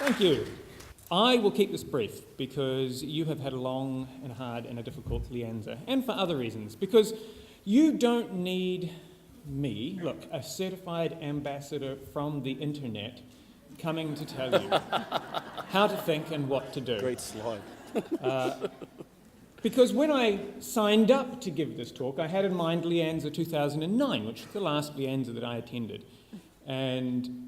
Thank you. I will keep this brief because you have had a long and hard and a difficult LIANZA, and for other reasons, because you don't need me, look, a certified ambassador from the internet, coming to tell you how to think and what to do. Great slide. Because when I signed up to give this talk, I had in mind LIANZA 2009, which was the last LIANZA that I attended. And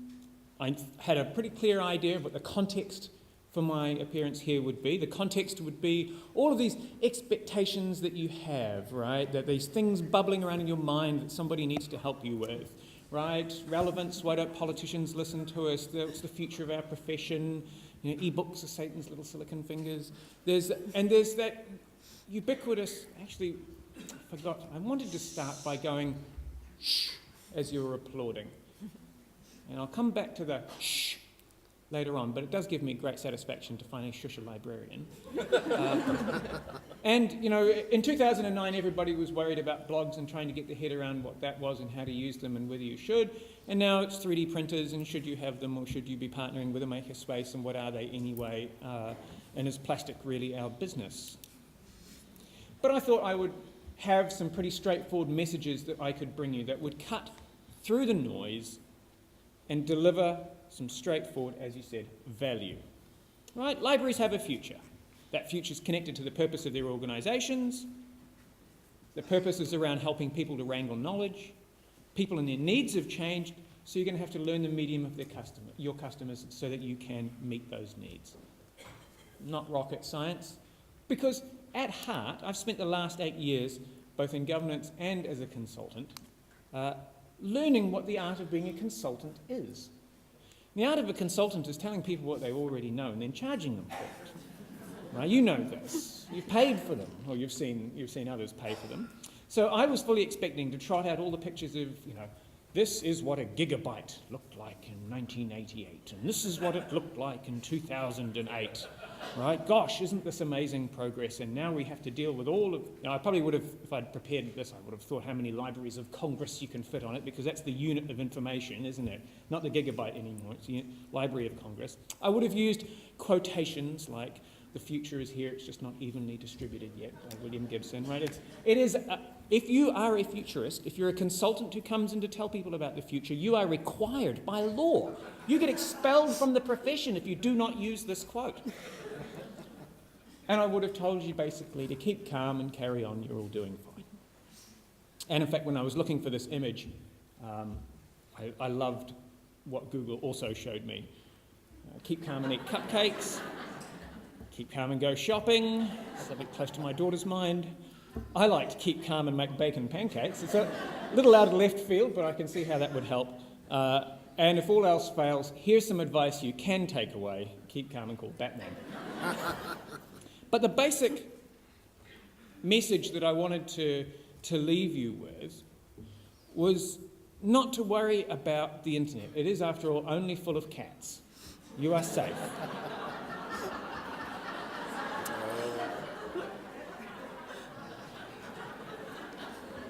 I had a pretty clear idea of what the context for my appearance here would be. The context would be all of these expectations that you have, right? That these things bubbling around in your mind that somebody needs to help you with, right? Relevance, why don't politicians listen to us? What's the future of our profession? You know, e-books are Satan's little silicon fingers. There's that ubiquitous, actually, I forgot, I wanted to start by going shh as you were applauding. And I'll come back to the shh later on, but it does give me great satisfaction to finally shush a librarian. And, you know, in 2009, everybody was worried about blogs and trying to get their head around what that was and how to use them and whether you should. And now it's 3D printers, and should you have them or should you be partnering with a makerspace, and what are they anyway? And is plastic really our business? But I thought I would have some pretty straightforward messages that I could bring you that would cut through the noise and deliver some straightforward, as you said, value. Right? Libraries have a future. That future is connected to the purpose of their organisations. The purpose is around helping people to wrangle knowledge. People and their needs have changed, so you're going to have to learn the medium of your customers, so that you can meet those needs. Not rocket science, because at heart, I've spent the last 8 years, both in governance and as a consultant, learning what the art of being a consultant is. The art of a consultant is telling people what they already know and then charging them for it. Right? You know this. You've paid for them, or you've seen others pay for them. So I was fully expecting to trot out all the pictures of, you know, this is what a gigabyte looked like in 1988, and this is what it looked like in 2008. Right? Gosh, isn't this amazing progress? And now we have to deal with all of... You know, I probably would have, if I'd prepared this, I would have thought how many libraries of Congress you can fit on it, because that's the unit of information, isn't it? Not the gigabyte anymore, it's the Library of Congress. I would have used quotations like, the future is here, it's just not evenly distributed yet, by William Gibson, right? If you are a futurist, if you're a consultant who comes in to tell people about the future, you are required by law. You get expelled from the profession if you do not use this quote. And I would have told you basically to keep calm and carry on, you're all doing fine. And in fact, when I was looking for this image, I loved what Google also showed me. Keep calm and eat cupcakes. Keep calm and go shopping. Something close to my daughter's mind. I like to keep calm and make bacon pancakes. It's a little out of left field, but I can see how that would help. And if all else fails, here's some advice you can take away. Keep calm and call Batman. But the basic message that I wanted to leave you with was not to worry about the internet. It is, after all, only full of cats. You are safe.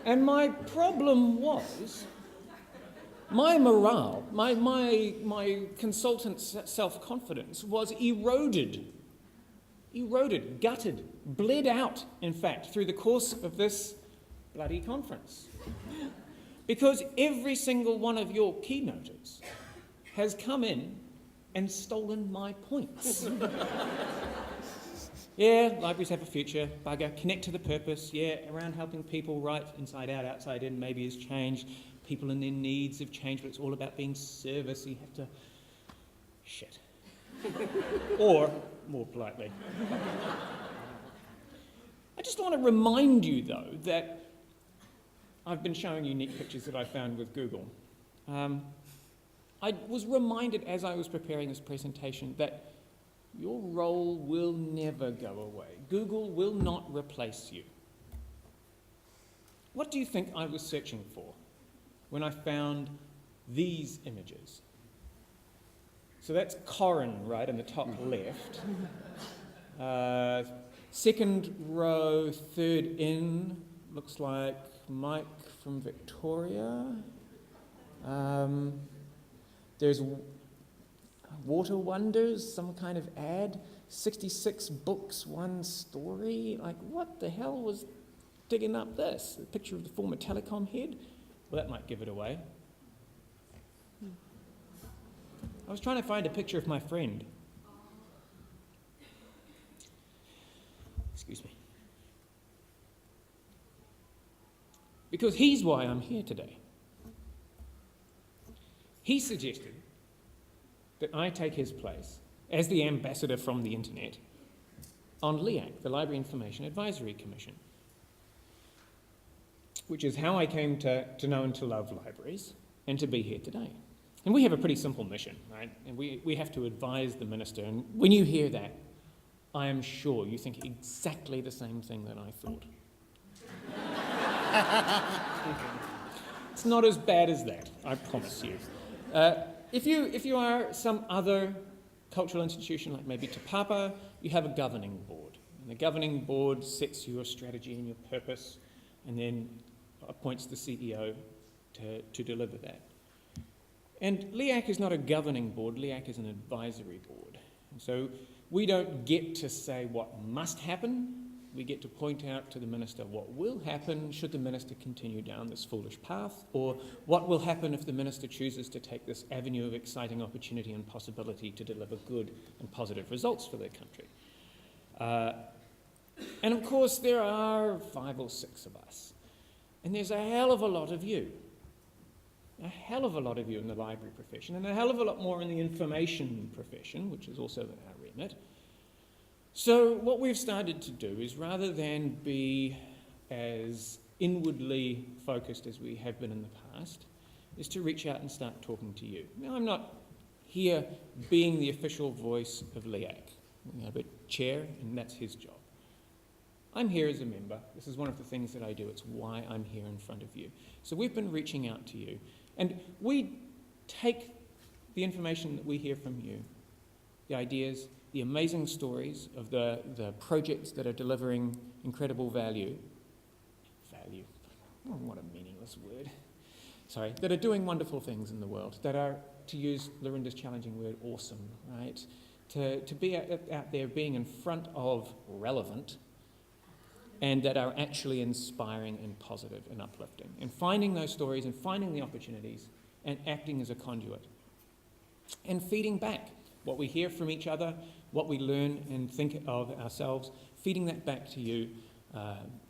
And my problem was, my morale, my consultant's self-confidence was eroded, gutted, bled out, in fact, through the course of this bloody conference. Because every single one of your keynoters has come in and stolen my points. Yeah, libraries have a future, bugger, connect to the purpose, yeah, around helping people, right, inside out, outside in, maybe has changed, people and their needs have changed, but it's all about being service, so you have to, shit. Or, more politely. I just want to remind you, though, that I've been showing you neat pictures that I found with Google. I was reminded as I was preparing this presentation that your role will never go away. Google will not replace you. What do you think I was searching for when I found these images? So that's Corin, right, in the top left. Second row, third in, looks like Mike from Victoria. There's Water Wonders, some kind of ad, 66 books, one story. Like, what the hell was digging up this? A picture of the former telecom head? Well, that might give it away. I was trying to find a picture of my friend. Excuse me. Because he's why I'm here today. He suggested that I take his place as the ambassador from the internet on LIAC, the Library Information Advisory Commission, which is how I came to know and to love libraries and to be here today. And we have a pretty simple mission, right? And we have to advise the minister. And when you hear that, I am sure you think exactly the same thing that I thought. It's not as bad as that, I promise you. If you are some other cultural institution, like maybe Te Papa, you have a governing board. And the governing board sets your strategy and your purpose and then appoints the CEO to deliver that. And LIAC is not a governing board, LIAC is an advisory board. And so we don't get to say what must happen, we get to point out to the minister what will happen should the minister continue down this foolish path, or what will happen if the minister chooses to take this avenue of exciting opportunity and possibility to deliver good and positive results for their country. And of course there are 5 or 6 of us, and there's a hell of a lot of you. A hell of a lot of you in the library profession, and a hell of a lot more in the information profession, which is also our remit. So what we've started to do is, rather than be as inwardly focused as we have been in the past, is to reach out and start talking to you. Now, I'm not here being the official voice of LIAC. We have a chair, and that's his job. I'm here as a member. This is one of the things that I do. It's why I'm here in front of you. So we've been reaching out to you. And we take the information that we hear from you, the ideas, the amazing stories of the projects that are delivering incredible value. Value. Oh, what a meaningless word. Sorry. That are doing wonderful things in the world, that are, to use Lorinda's challenging word, awesome, right? To be out there being in front of relevant, and that are actually inspiring and positive and uplifting. And finding those stories and finding the opportunities and acting as a conduit. And feeding back what we hear from each other, what we learn and think of ourselves, feeding that back to you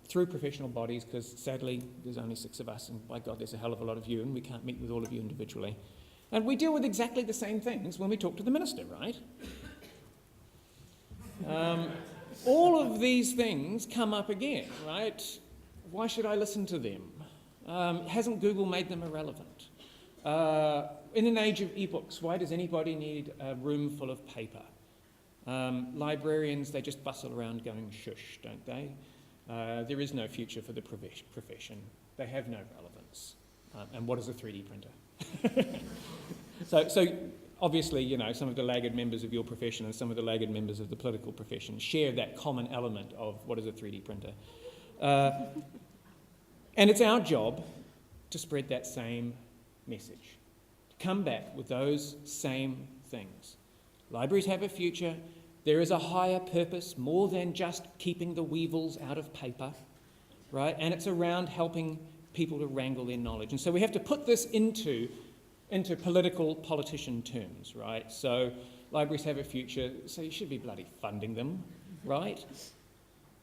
through professional bodies, because sadly there's only 6 of us, and by God there's a hell of a lot of you, and we can't meet with all of you individually. And we deal with exactly the same things when we talk to the minister, right? All of these things come up again, right? Why should I listen to them? Hasn't Google made them irrelevant? In an age of ebooks, why does anybody need a room full of paper? Librarians, they just bustle around going shush, don't they? There is no future for the profession. They have no relevance. And what is a 3D printer? So obviously, you know, some of the laggard members of your profession and some of the laggard members of the political profession share that common element of what is a 3D printer. And it's our job to spread that same message, to come back with those same things. Libraries have a future. There is a higher purpose, more than just keeping the weevils out of paper, right? And it's around helping people to wrangle their knowledge. And so we have to put this into politician terms, right? So libraries have a future, so you should be bloody funding them, right?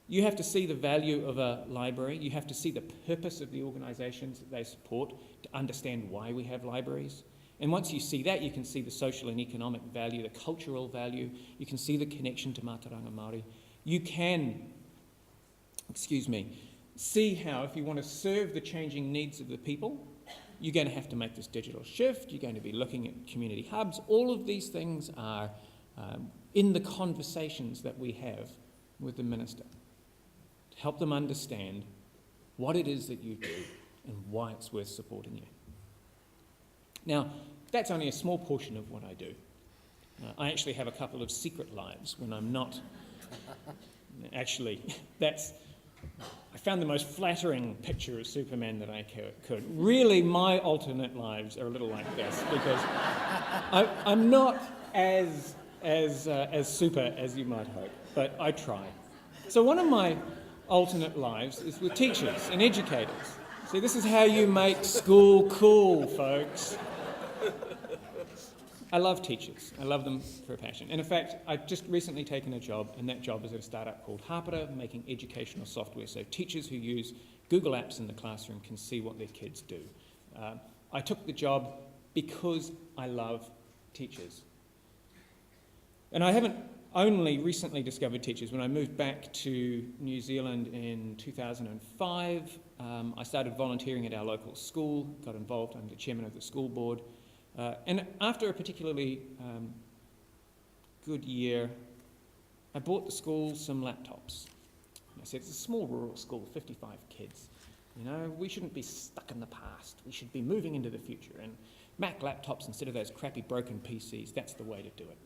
You have to see the value of a library. You have to see the purpose of the organisations that they support to understand why we have libraries. And once you see that, you can see the social and economic value, the cultural value. You can see the connection to Mātauranga Māori. You can, see how, if you want to serve the changing needs of the people, you're going to have to make this digital shift. You're going to be looking at community hubs. All of these things are in the conversations that we have with the minister to help them understand what it is that you do and why it's worth supporting you. Now, that's only a small portion of what I do. I actually have a couple of secret lives when I'm not. Actually, I found the most flattering picture of Superman that I could. Really, my alternate lives are a little like this, because I'm not as super as you might hope, but I try. So one of my alternate lives is with teachers and educators. See, this is how you make school cool, folks. I love teachers. I love them for a passion. And in fact, I've just recently taken a job, and that job is at a startup called Harpera, making educational software. So teachers who use Google Apps in the classroom can see what their kids do. I took the job because I love teachers. And I haven't only recently discovered teachers. When I moved back to New Zealand in 2005, I started volunteering at our local school, got involved. I'm the chairman of the school board. And after a particularly good year, I bought the school some laptops. And I said, it's a small rural school, 55 kids. You know, we shouldn't be stuck in the past. We should be moving into the future. And Mac laptops instead of those crappy broken PCs, that's the way to do it.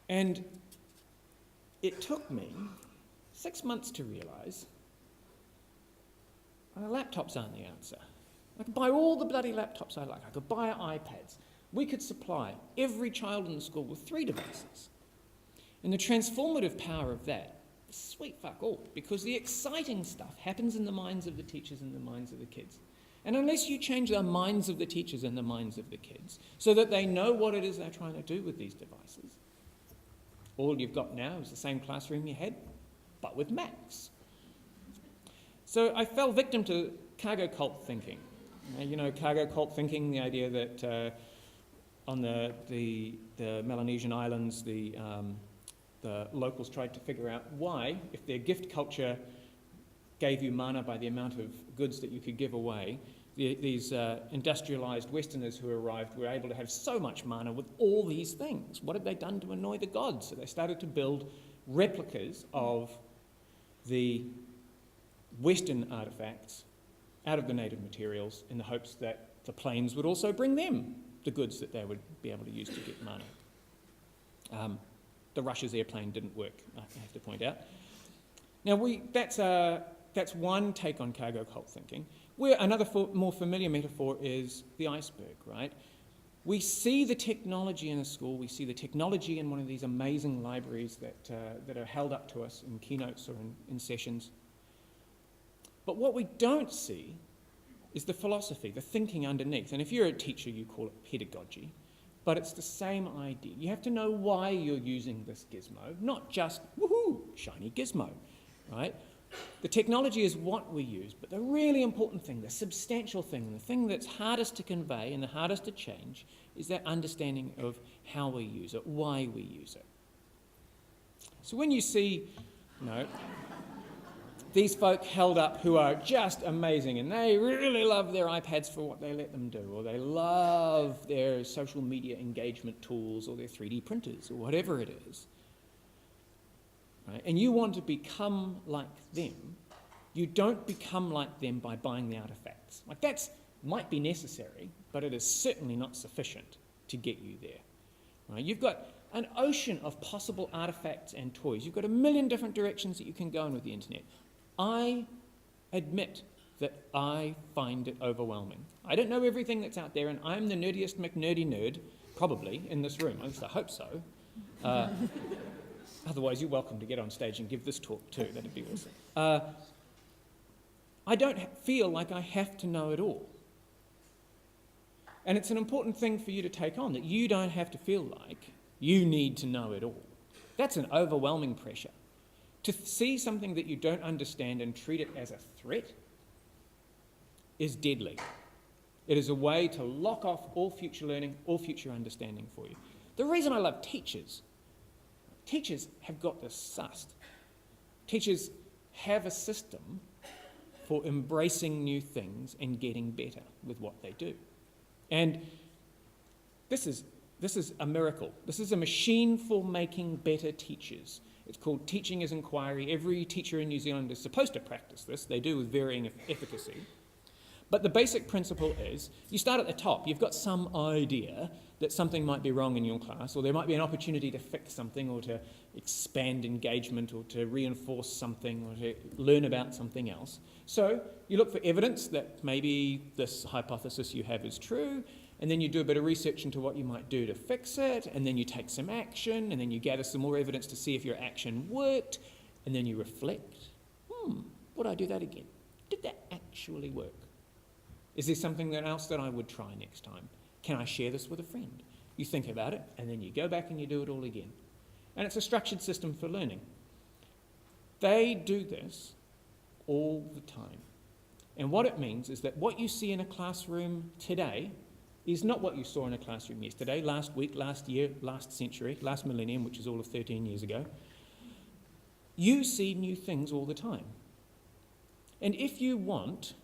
And it took me 6 months to realise laptops aren't the answer. I could buy all the bloody laptops I like. I could buy iPads. We could supply every child in the school with 3 devices. And the transformative power of that is sweet fuck all, because the exciting stuff happens in the minds of the teachers and the minds of the kids. And unless you change the minds of the teachers and the minds of the kids so that they know what it is they're trying to do with these devices, all you've got now is the same classroom you had, but with Macs. So I fell victim to cargo cult thinking. You know, cargo cult thinking, the idea that on the Melanesian islands, the locals tried to figure out why, if their gift culture gave you mana by the amount of goods that you could give away, these industrialised Westerners who arrived were able to have so much mana with all these things. What had they done to annoy the gods? So they started to build replicas of the Western artefacts out of the native materials in the hopes that the planes would also bring them the goods that they would be able to use to get mana. The Russia's airplane didn't work, I have to point out. Now, that's one take on cargo cult thinking. Another more familiar metaphor is the iceberg, right? We see the technology in a school, we see the technology in one of these amazing libraries that are held up to us in keynotes or in sessions. But what we don't see is the philosophy, the thinking underneath. And if you're a teacher, you call it pedagogy, but it's the same idea. You have to know why you're using this gizmo, not just, woohoo, shiny gizmo, right? The technology is what we use, but the really important thing, the substantial thing, the thing that's hardest to convey and the hardest to change is that understanding of how we use it, why we use it. So when you see, these folk held up who are just amazing and they really love their iPads for what they let them do, or they love their social media engagement tools or their 3D printers or whatever it is, right? And you want to become like them, you don't become like them by buying the artifacts. Like that might be necessary, but it is certainly not sufficient to get you there. Right? You've got an ocean of possible artifacts and toys. You've got a million different directions that you can go in with the internet. I admit that I find it overwhelming. I don't know everything that's out there, and I'm the nerdiest McNerdy nerd, probably, in this room. At least I hope so. Otherwise, you're welcome to get on stage and give this talk too. That'd be awesome. I don't feel like I have to know it all. And it's an important thing for you to take on, that you don't have to feel like you need to know it all. That's an overwhelming pressure. To see something that you don't understand and treat it as a threat is deadly. It is a way to lock off all future learning, all future understanding for you. The reason I love teachers have got this sussed. Teachers have a system for embracing new things and getting better with what they do. And this is a miracle. This is a machine for making better teachers. It's called teaching as inquiry. Every teacher in New Zealand is supposed to practice this. They do with varying efficacy. But the basic principle is you start at the top. You've got some idea, that something might be wrong in your class, or there might be an opportunity to fix something, or to expand engagement, or to reinforce something, or to learn about something else. So you look for evidence that maybe this hypothesis you have is true, and then you do a bit of research into what you might do to fix it, and then you take some action, and then you gather some more evidence to see if your action worked, and then you reflect. Would I do that again? Did that actually work? Is there something else that I would try next time? Can I share this with a friend? You think about it, and then you go back and you do it all again. And it's a structured system for learning. They do this all the time. And what it means is that what you see in a classroom today is not what you saw in a classroom yesterday, last week, last year, last century, last millennium, which is all of 13 years ago. You see new things all the time. And if you want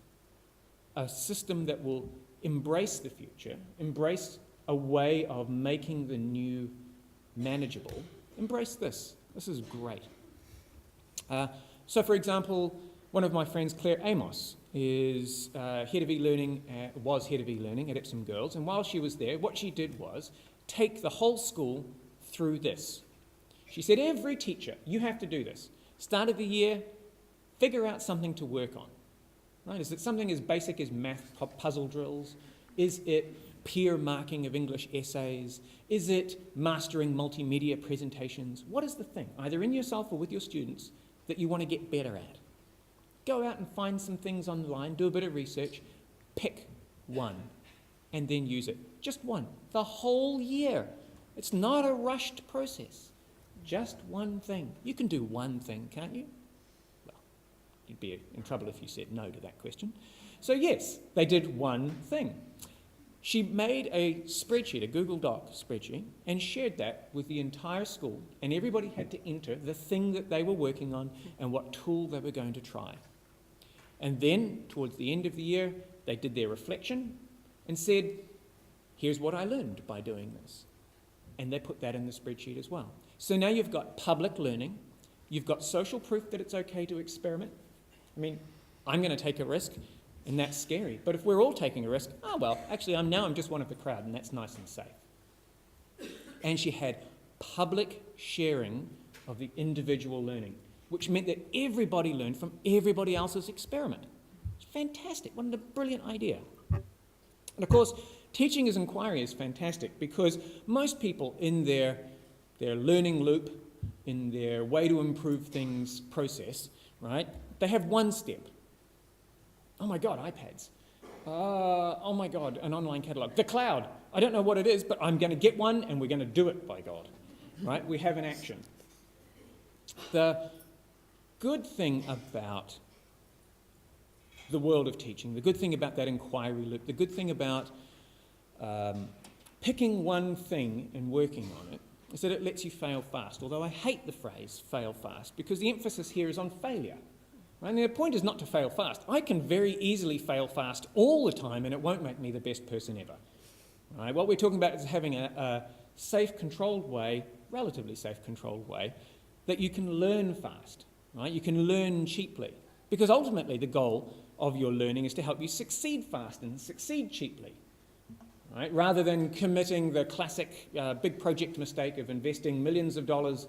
a system that will embrace the future, embrace a way of making the new manageable, embrace this. This is great. So, for example, one of my friends, Claire Amos, is head of e-learning, was head of e-learning at Epsom Girls, and while she was there, what she did was take the whole school through this. She said, every teacher, you have to do this. Start of the year, figure out something to work on. Right? Is it something as basic as math puzzle drills? Is it peer marking of English essays? Is it mastering multimedia presentations? What is the thing, either in yourself or with your students, that you want to get better at? Go out and find some things online, do a bit of research, pick one, and then use it. Just one, the whole year. It's not a rushed process. Just one thing. You can do one thing, can't you? You'd be in trouble if you said no to that question. So yes, they did one thing. She made a spreadsheet, a Google Doc spreadsheet, and shared that with the entire school, and everybody had to enter the thing that they were working on and what tool they were going to try. And then, towards the end of the year, they did their reflection and said, here's what I learned by doing this. And they put that in the spreadsheet as well. So now you've got public learning, you've got social proof that it's okay to experiment. I mean, I'm going to take a risk, and that's scary. But if we're all taking a risk, oh well, actually I'm just one of the crowd, and that's nice and safe. And she had public sharing of the individual learning, which meant that everybody learned from everybody else's experiment. It's fantastic. What a brilliant idea. And of course, teaching as inquiry is fantastic because most people in their learning loop, in their way to improve things process, right, they have one step. Oh my God, iPads. Oh my God, an online catalogue. The cloud. I don't know what it is, but I'm going to get one and we're going to do it, by God. Right? We have an action. The good thing about the world of teaching, the good thing about that inquiry loop, the good thing about picking one thing and working on it is that it lets you fail fast, although I hate the phrase fail fast because the emphasis here is on failure. Right? And the point is not to fail fast. I can very easily fail fast all the time and it won't make me the best person ever. Right? What we're talking about is having a safe, controlled way, relatively safe, controlled way, that you can learn fast. Right? You can learn cheaply. Because ultimately the goal of your learning is to help you succeed fast and succeed cheaply. Right? Rather than committing the classic big project mistake of investing millions of dollars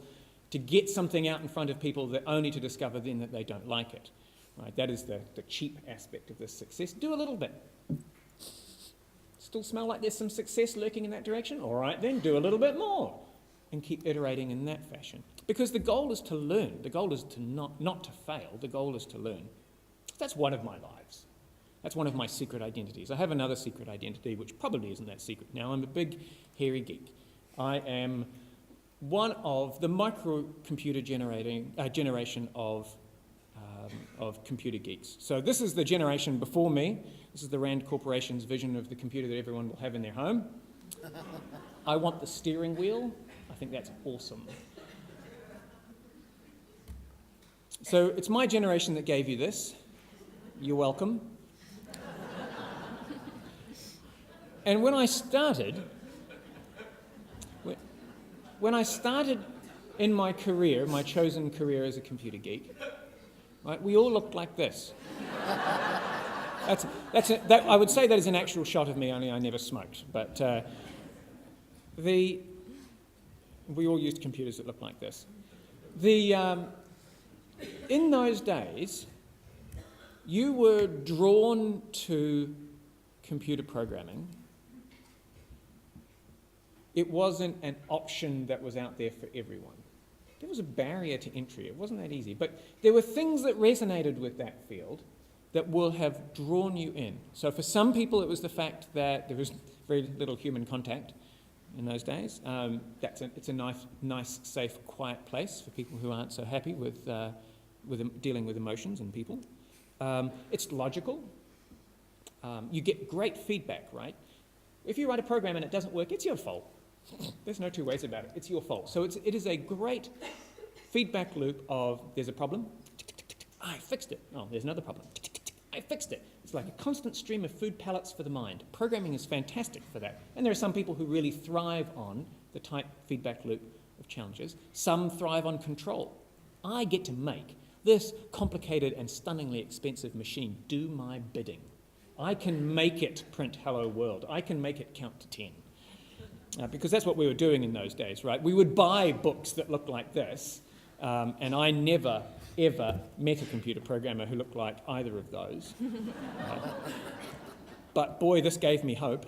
to get something out in front of people that only to discover then that they don't like it. Right? That is the cheap aspect of this success. Do a little bit. Still smell like there's some success lurking in that direction? All right then, do a little bit more. And keep iterating in that fashion. Because the goal is to learn. The goal is to not to fail. The goal is to learn. That's one of my lives. That's one of my secret identities. I have another secret identity, which probably isn't that secret now. I'm a big, hairy geek. I am one of the microcomputer generation of computer geeks. So this is the generation before me. This is the Rand Corporation's vision of the computer that everyone will have in their home. I want the steering wheel. I think that's awesome. So it's my generation that gave you this. You're welcome. And when I started in my career, my chosen career as a computer geek, right, we all looked like this. I would say that is an actual shot of me, only I never smoked. But we all used computers that looked like this. In those days, you were drawn to computer programming. It wasn't an option that was out there for everyone. There was a barrier to entry. It wasn't that easy. But there were things that resonated with that field that will have drawn you in. So for some people, it was the fact that there was very little human contact in those days. It's a nice, safe, quiet place for people who aren't so happy with dealing with emotions and people. It's logical. You get great feedback, right? If you write a program and it doesn't work, it's your fault. There's no two ways about it. It's your fault. So it is a great feedback loop of there's a problem. I fixed it. Oh, there's another problem. I fixed it. It's like a constant stream of food pellets for the mind. Programming is fantastic for that. And there are some people who really thrive on the type feedback loop of challenges. Some thrive on control. I get to make this complicated and stunningly expensive machine do my bidding. I can make it print hello world. I can make it count to 10. Because that's what we were doing in those days, right? We would buy books that looked like this, and I never, ever met a computer programmer who looked like either of those. But boy, this gave me hope.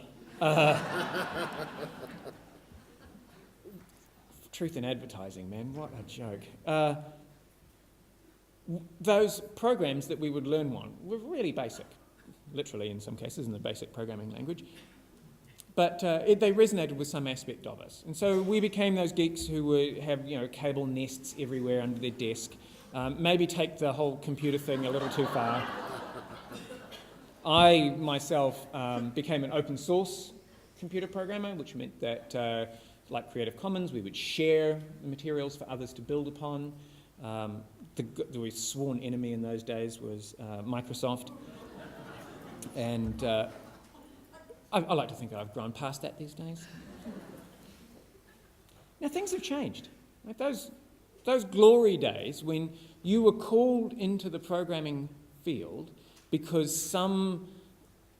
Truth in advertising, man, what a joke. Those programs that we would learn on were really basic, literally in some cases in the basic programming language. But they resonated with some aspect of us. And so we became those geeks who would have cable nests everywhere under their desk, maybe take the whole computer thing a little too far. I myself became an open source computer programmer, which meant that, like Creative Commons, we would share the materials for others to build upon. The sworn enemy in those days was Microsoft. And I like to think I've grown past that these days. Now, things have changed. Like those glory days when you were called into the programming field because some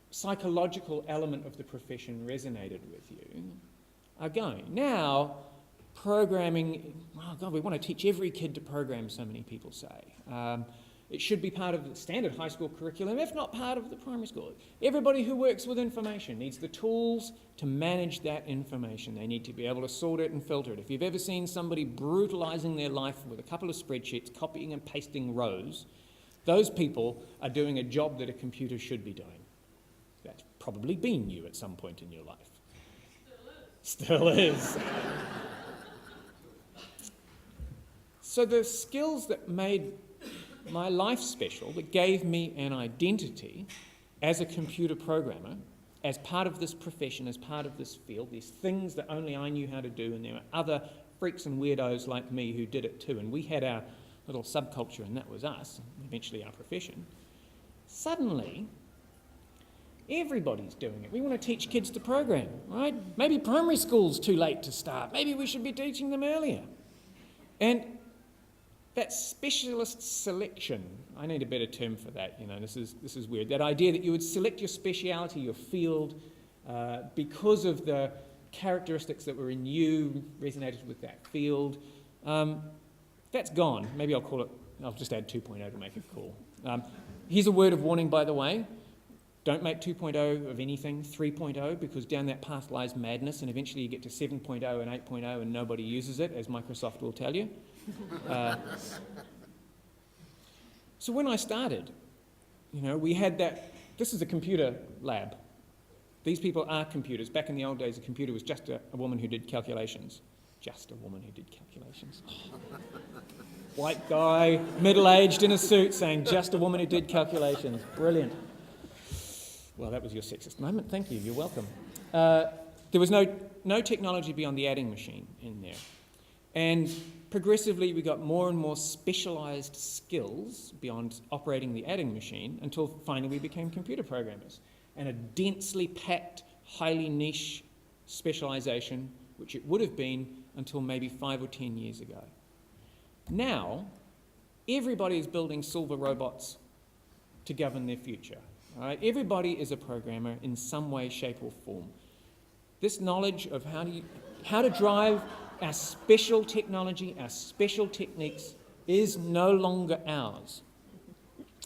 psychological element of the profession resonated with you are going. Now, programming, oh God, we want to teach every kid to program, so many people say. It should be part of the standard high school curriculum, if not part of the primary school. Everybody who works with information needs the tools to manage that information. They need to be able to sort it and filter it. If you've ever seen somebody brutalizing their life with a couple of spreadsheets, copying and pasting rows, those people are doing a job that a computer should be doing. That's probably been you at some point in your life. Still is. So the skills that made my life special, that gave me an identity as a computer programmer, as part of this profession, as part of this field, these things that only I knew how to do, and there were other freaks and weirdos like me who did it too, and we had our little subculture, and that was us, eventually our profession. Suddenly, everybody's doing it. We want to teach kids to program, right? maybe primary school's too late to start. Maybe we should be teaching them earlier. And that specialist selection, I need a better term for that, this is weird. That idea that you would select your speciality, your field, because of the characteristics that were in you, resonated with that field. That's gone. Maybe I'll just add 2.0 to make it cool. Here's a word of warning, by the way. Don't make 2.0 of anything 3.0, because down that path lies madness, and eventually you get to 7.0 and 8.0 and nobody uses it, as Microsoft will tell you. So when I started, we had that. This is a computer lab. These people are computers. Back in the old days, a computer was just a woman who did calculations. Just a woman who did calculations. White guy, middle-aged, in a suit, saying just a woman who did calculations. Brilliant. Well, that was your sexist moment. Thank you. You're welcome. There was no technology beyond the adding machine in there. And progressively, we got more and more specialised skills beyond operating the adding machine until finally we became computer programmers. And a densely packed, highly niche specialisation, which it would have been until maybe 5 or 10 years ago. Now, everybody is building silver robots to govern their future. All right? Everybody is a programmer in some way, shape or form. This knowledge of how do you How to drive our special technology, our special techniques is no longer ours.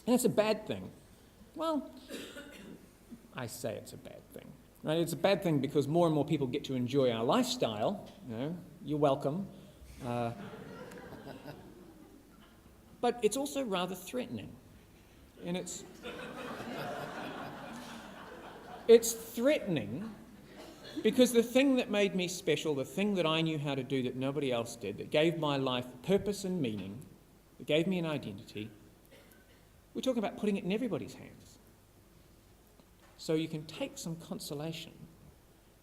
And it's a bad thing. Well, I say it's a bad thing. Right? It's a bad thing because more and more people get to enjoy our lifestyle. You know, you're welcome. But it's also rather threatening. And it's threatening because the thing that made me special, the thing that I knew how to do that nobody else did, that gave my life purpose and meaning, that gave me an identity, we're talking about putting it in everybody's hands. So you can take some consolation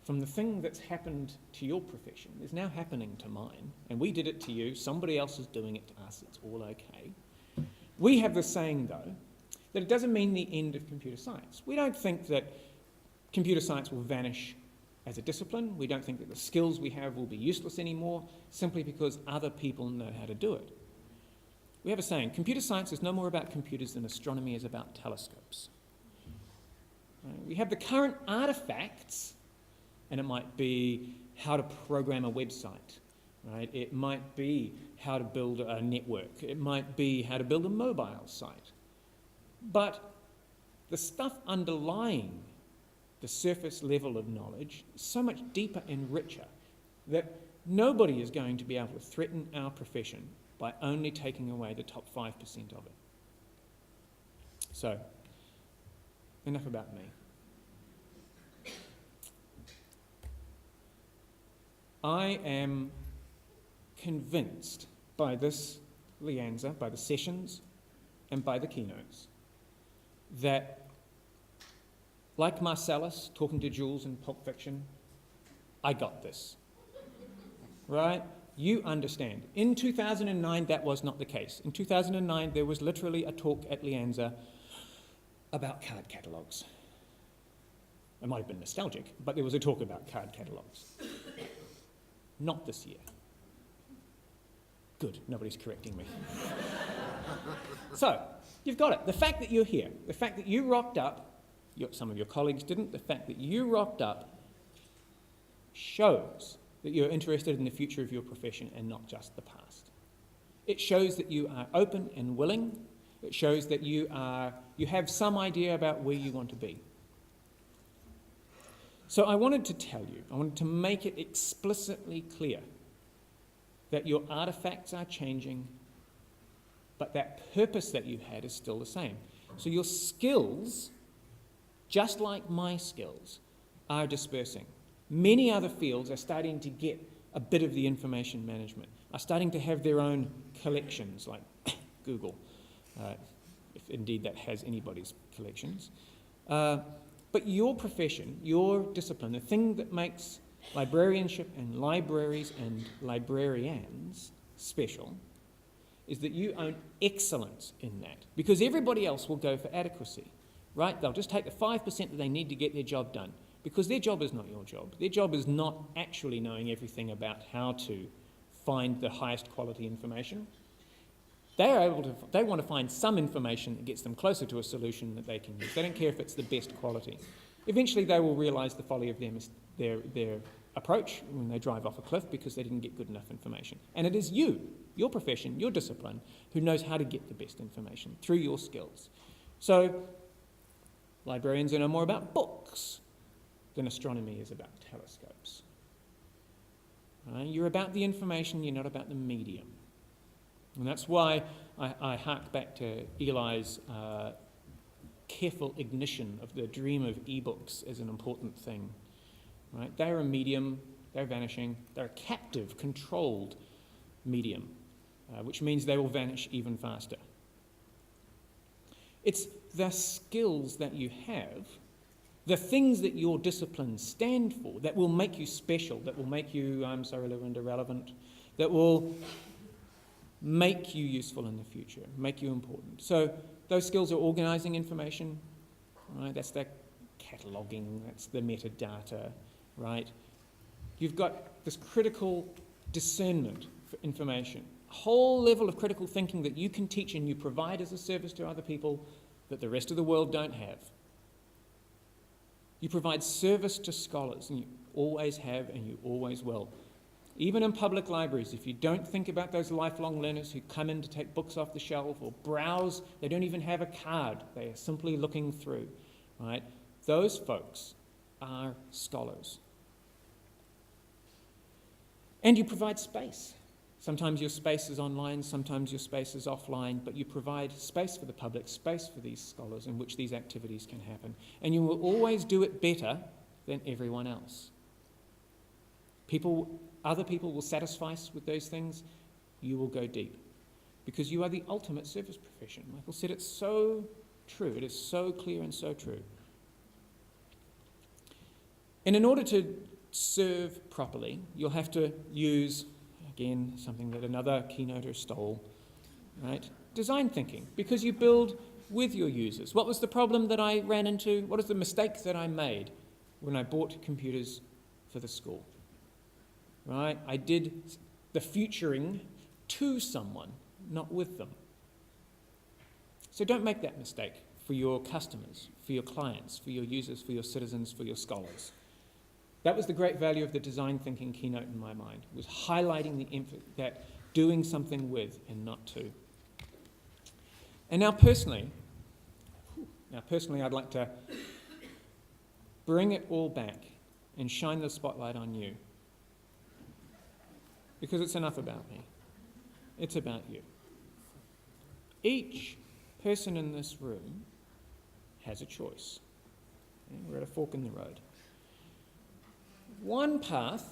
from the thing that's happened to your profession is now happening to mine, and we did it to you, somebody else is doing it to us, it's all okay. We have the saying, though, that it doesn't mean the end of computer science. We don't think that computer science will vanish as a discipline. We don't think that the skills we have will be useless anymore, simply because other people know how to do it. We have a saying, computer science is no more about computers than astronomy is about telescopes. We have the current artifacts, and it might be how to program a website, right? It might be how to build a network. It might be how to build a mobile site. But the stuff underlying the surface level of knowledge is so much deeper and richer that nobody is going to be able to threaten our profession by only taking away the top 5% of it. So, enough about me. I am convinced by this LIANZA, by the sessions and by the keynotes, that like Marcellus talking to Jules in Pulp Fiction, I got this, right? You understand. In 2009, that was not the case. In 2009, there was literally a talk at LIANZA about card catalogues. It might have been nostalgic, but there was a talk about card catalogues. Not this year. Good, nobody's correcting me. So, you've got it. The fact that you're here, the fact that you rocked up, some of your colleagues didn't, the fact that you rocked up shows that you're interested in the future of your profession and not just the past. It shows that you are open and willing. It shows that you have some idea about where you want to be. So I wanted to tell you, I wanted to make it explicitly clear that your artifacts are changing, but that purpose that you had is still the same. So your skills, just like my skills, are dispersing. Many other fields are starting to get a bit of the information management, are starting to have their own collections, like Google, if indeed that has anybody's collections. But your profession, your discipline, the thing that makes librarianship and libraries and librarians special is that you own excellence in that. Because everybody else will go for adequacy, right? They'll just take the 5% that they need to get their job done. Because their job is not your job. Their job is not actually knowing everything about how to find the highest quality information. They want to find some information that gets them closer to a solution that they can use. They don't care if it's the best quality. Eventually they will realise the folly of their approach when they drive off a cliff because they didn't get good enough information. And it is you, your profession, your discipline, who knows how to get the best information through your skills. So librarians know more about books than astronomy is about telescopes. You're about the information, you're not about the medium. And that's why I hark back to Eli's careful ignition of the dream of ebooks as an important thing. Right? They're a medium, they're vanishing, they're a captive, controlled medium, which means they will vanish even faster. It's the skills that you have, the things that your disciplines stand for, that will make you special, that will make you, I'm sorry, irrelevant, that will make you useful in the future, make you important. So those skills are organising information, right? That's the cataloguing, that's the metadata, right? You've got this critical discernment for information, a whole level of critical thinking that you can teach and you provide as a service to other people that the rest of the world don't have. You provide service to scholars, and you always have and you always will. Even in public libraries, if you don't think about those lifelong learners who come in to take books off the shelf or browse, they don't even have a card, they are simply looking through, right? Those folks are scholars. And you provide space. Sometimes your space is online, sometimes your space is offline, but you provide space for the public, space for these scholars in which these activities can happen. And you will always do it better than everyone else. Other people will satisfy us with those things. You will go deep because you are the ultimate service profession. Michael said it's so true. It is so clear and so true. And in order to serve properly, you'll have to use, again, something that another keynoter stole, right? Design thinking, because you build with your users. What was the problem that I ran into? What is the mistake that I made when I bought computers for the school? Right? I did the futuring to someone, not with them. So don't make that mistake for your customers, for your clients, for your users, for your citizens, for your scholars. That was the great value of the design thinking keynote in my mind, was highlighting that doing something with and not to. And now personally, I'd like to bring it all back and shine the spotlight on you. Because it's enough about me. It's about you. Each person in this room has a choice. We're at a fork in the road. One path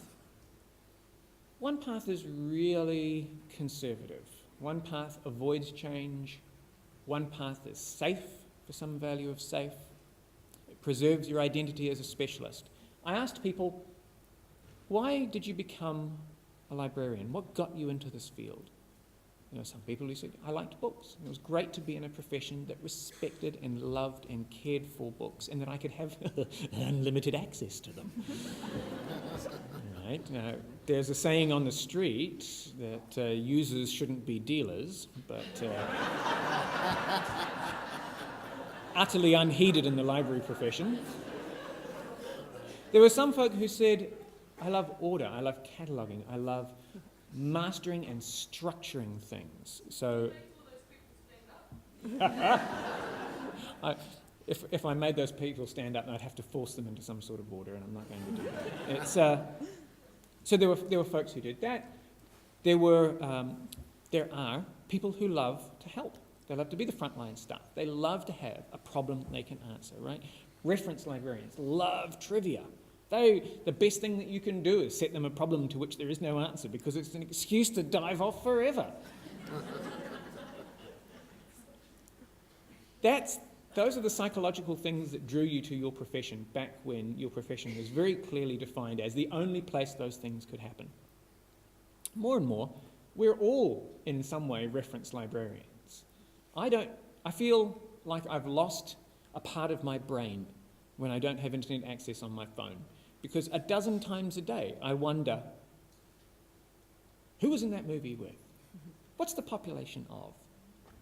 is really conservative. One path avoids change. One path is safe for some value of safe. It preserves your identity as a specialist. I asked people, why did you become a librarian? What got you into this field? You know, some people who said, I liked books. It was great to be in a profession that respected and loved and cared for books and that I could have unlimited access to them. Right? Now, there's a saying on the street that users shouldn't be dealers, but utterly unheeded in the library profession. There were some folk who said, I love order, I love cataloguing, I love mastering and structuring things. So, if I made those people stand up, I'd have to force them into some sort of order, and I'm not going to do that. So there were folks who did that. There are people who love to help. They love to be the frontline staff. They love to have a problem they can answer, right? Reference librarians love trivia. The best thing that you can do is set them a problem to which there is no answer because it's an excuse to dive off forever. Those are the psychological things that drew you to your profession back when your profession was very clearly defined as the only place those things could happen. More and more, we're all in some way reference librarians. I feel like I've lost a part of my brain when I don't have internet access on my phone. Because 12 times a day, I wonder, who was in that movie with? What's the population of?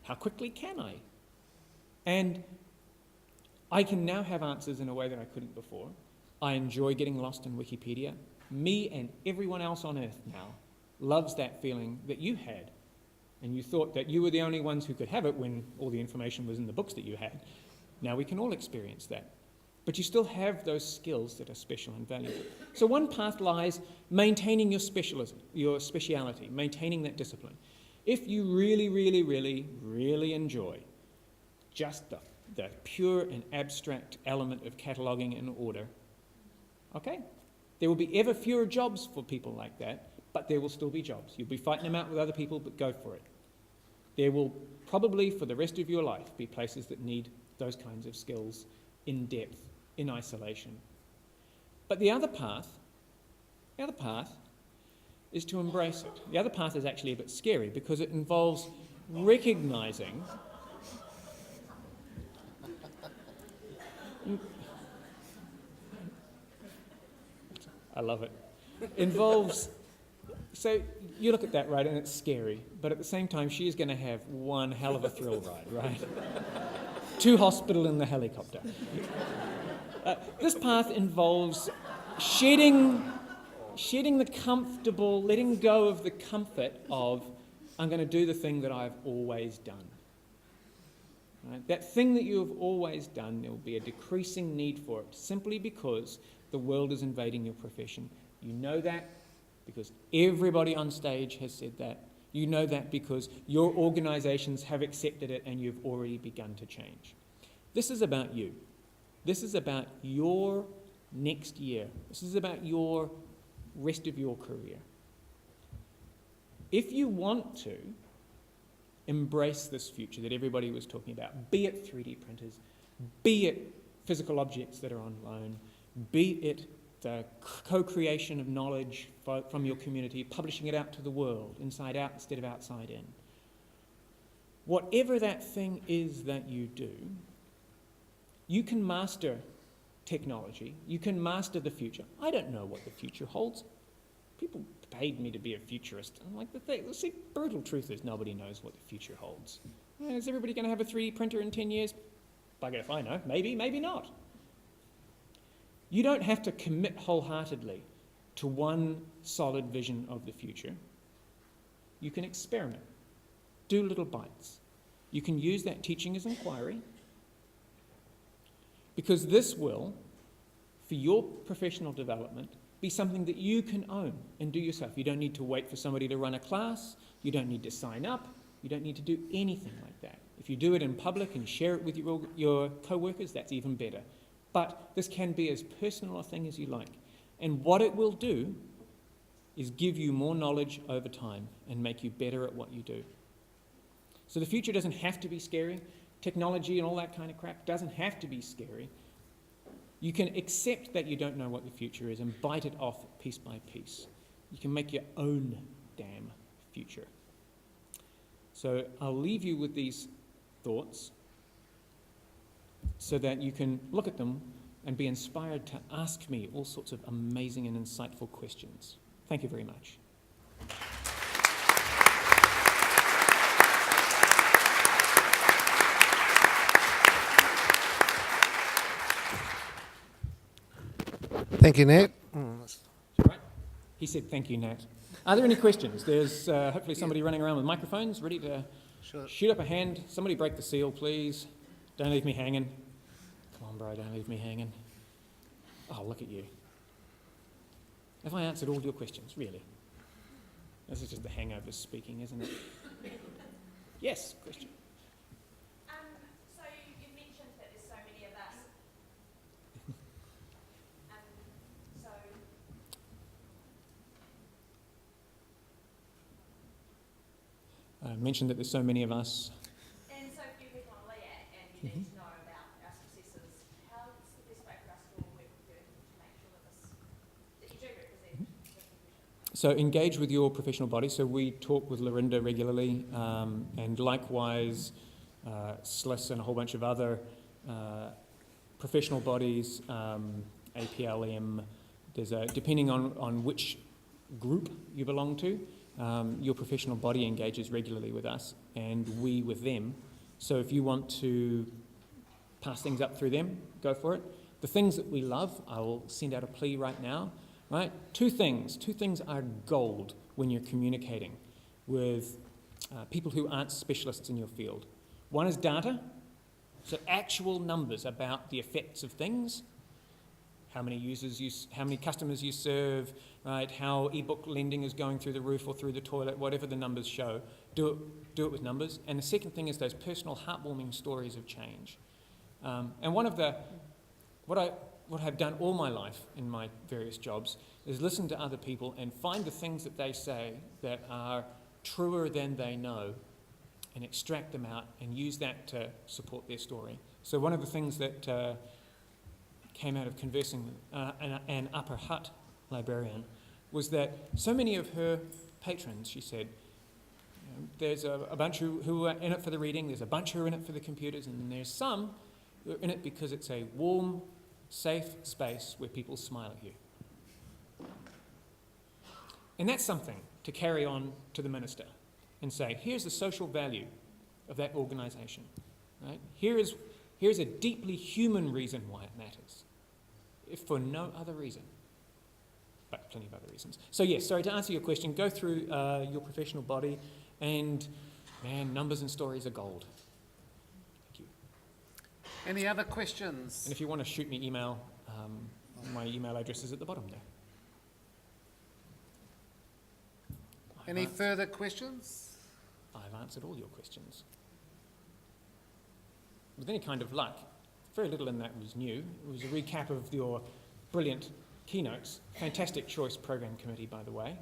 How quickly can I? And I can now have answers in a way that I couldn't before. I enjoy getting lost in Wikipedia. Me and everyone else on earth now loves that feeling that you had. And you thought that you were the only ones who could have it when all the information was in the books that you had. Now we can all experience that. But you still have those skills that are special and valuable. So one path lies maintaining your speciality, maintaining that discipline. If you really, really, really, really enjoy just the pure and abstract element of cataloguing and order, okay, there will be ever fewer jobs for people like that, but there will still be jobs. You'll be fighting them out with other people, but go for it. There will probably, for the rest of your life, be places that need those kinds of skills in depth, in isolation. But the other path is to embrace it. The other path is actually a bit scary because it involves recognizing I love it. So you look at that, right, and it's scary, but at the same time, she is going to have one hell of a thrill ride, right? To hospital in the helicopter. This path involves shedding shedding the comfortable, letting go of the comfort of, I'm going to do the thing that I've always done. Right? That thing that you have always done, there will be a decreasing need for it, simply because the world is invading your profession. You know that because everybody on stage has said that. You know that because your organisations have accepted it and you've already begun to change. This is about you. This is about your next year. This is about your rest of your career. If you want to embrace this future that everybody was talking about, be it 3D printers, be it physical objects that are on loan, be it the co-creation of knowledge from your community, publishing it out to the world, inside out instead of outside in. Whatever that thing is that you do, you can master technology, you can master the future. I don't know what the future holds. People paid me to be a futurist. I'm like, the brutal truth is nobody knows what the future holds. Is everybody going to have a 3D printer in 10 years? Bugger if I know. Maybe, maybe not. You don't have to commit wholeheartedly to one solid vision of the future. You can experiment, do little bites. You can use that teaching as inquiry, because this will, for your professional development, be something that you can own and do yourself. You don't need to wait for somebody to run a class. You don't need to sign up. You don't need to do anything like that. If you do it in public and share it with your co-workers, that's even better. But this can be as personal a thing as you like. And what it will do is give you more knowledge over time and make you better at what you do. So the future doesn't have to be scary. Technology and all that kind of crap doesn't have to be scary. You can accept that you don't know what the future is and bite it off piece by piece. You can make your own damn future. So I'll leave you with these thoughts so that you can look at them and be inspired to ask me all sorts of amazing and insightful questions. Thank you very much. Thank you, Nat. Right. He said, thank you, Nat. Are there any questions? There's hopefully somebody running around with microphones ready to shoot up a hand. Somebody break the seal, please. Don't leave me hanging. Come on, bro, don't leave me hanging. Oh, look at you. Have I answered all your questions, really? This is just the hangover speaking, isn't it? Yes, question. So you mentioned that there's so many of us. So I mentioned that there's so many of us. and so few people on LIAT, and you need to know about our successes. How's the best way for us to all work with you to make sure that you do represent the profession? So engage with your professional body. So we talk with Lorinda regularly, and likewise SLIS and a whole bunch of other professional bodies, APLM. There's depending on which group you belong to, your professional body engages regularly with us and we with them. So if you want to pass things up through them, go for it. The things that we love, I will send out a plea right now. Right? Two things are gold when you're communicating with people who aren't specialists in your field. One is data, so actual numbers about the effects of things, how many users how many customers you serve, right? How ebook lending is going through the roof or through the toilet, whatever the numbers show. Do it with numbers. And the second thing is those personal, heartwarming stories of change. And what I've done all my life in my various jobs is listen to other people and find the things that they say that are truer than they know and extract them out and use that to support their story. So one of the things that came out of conversing with an Upper Hutt librarian was that so many of her patrons, she said, there's a bunch who are in it for the reading, there's a bunch who are in it for the computers, and there's some who are in it because it's a warm, safe space where people smile at you. And that's something to carry on to the minister and say, here's the social value of that organisation. Right? Here's a deeply human reason why it matters, if for no other reason. But plenty of other reasons. So yes, sorry, to answer your question, go through your professional body and, man, numbers and stories are gold. Thank you. Any other questions? And if you want to shoot me email, my email address is at the bottom there. Any further questions? I've answered all your questions. With any kind of luck, very little in that was new. It was a recap of your brilliant keynotes. Fantastic choice program committee, by the way.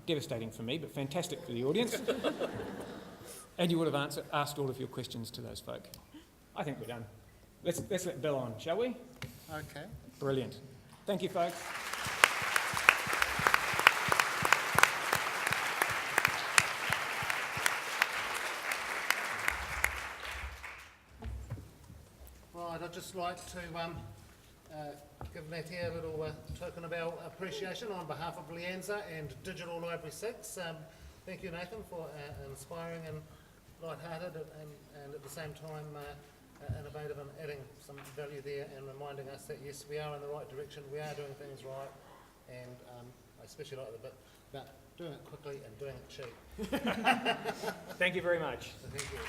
Devastating for me, but fantastic for the audience. And you would have asked all of your questions to those folk. I think we're done. Let's let Bill on, shall we? Okay. Brilliant. Thank you, folks. Right, I'd just like to give Natty a little token of our appreciation on behalf of LIANZA and Digital Library 6. Thank you, Nathan, for inspiring and light-hearted and at the same time innovative and adding some value there and reminding us that yes, we are in the right direction, we are doing things right, and I especially like the bit about doing it quickly and doing it cheap. Thank you very much. So thank you.